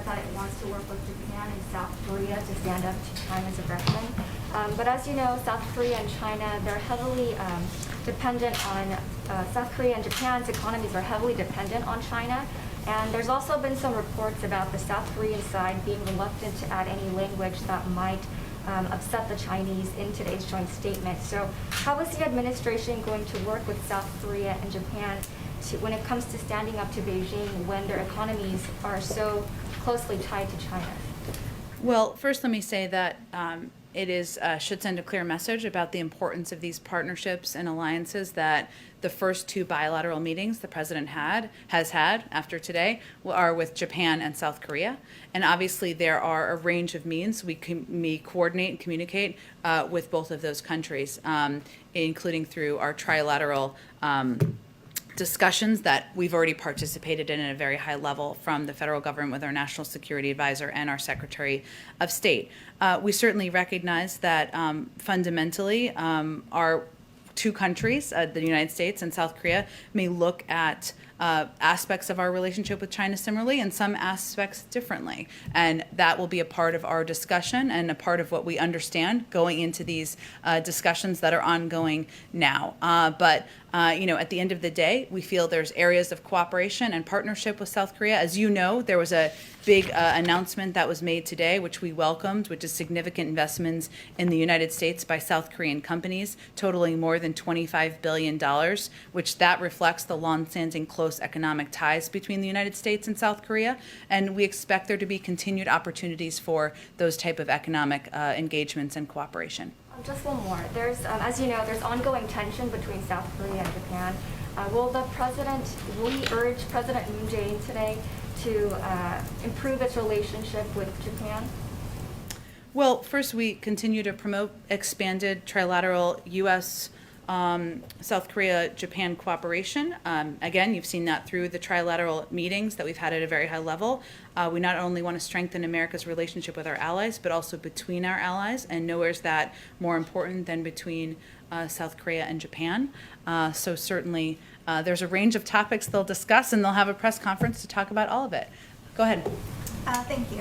that it wants to work with Japan and South Korea to stand up to China's aggression. But as you know, South Korea and China, they're heavily dependent on, South Korea and Japan's economies are heavily dependent on China. And there's also been some reports about the South Korean side being reluctant to add any language that might upset the Chinese in today's joint statement. So how is the administration going to work with South Korea and Japan when it comes to standing up to Beijing when their economies are so closely tied to China? Well, first let me say that it is should send a clear message about the importance of these partnerships and alliances that the first two bilateral meetings the president has had after today are with Japan and South Korea. And obviously there are a range of means we coordinate and communicate with both of those countries, including through our trilateral discussions that we've already participated in at a very high level from the federal government with our National Security Advisor and our Secretary of State. We certainly recognize that fundamentally our two countries, the United States and South Korea, may look at aspects of our relationship with China similarly and some aspects differently. And that will be a part of our discussion and a part of what we understand going into these discussions that are ongoing now. But at the end of the day, we feel there's areas of cooperation and partnership with South Korea. As you know, there was a big announcement that was made today, which we welcomed, which is significant investments in the United States by South Korean companies, totaling more than $25 billion, which that reflects the long-standing close economic ties between the United States and South Korea. And we expect there to be continued opportunities for those type of economic engagements and cooperation. Just one more. There's, as you know, there's ongoing tension between South Korea and Japan. Will he urge President Moon Jae-in today to improve its relationship with Japan? Well, first, we continue to promote expanded trilateral U.S. South Korea-Japan cooperation. Again, you've seen that through the trilateral meetings that we've had at a very high level. We not only want to strengthen America's relationship with our allies, but also between our allies, and nowhere is that more important than between South Korea and Japan. So certainly there's a range of topics they'll discuss, and they'll have a press conference to talk about all of it. Go ahead. Thank you.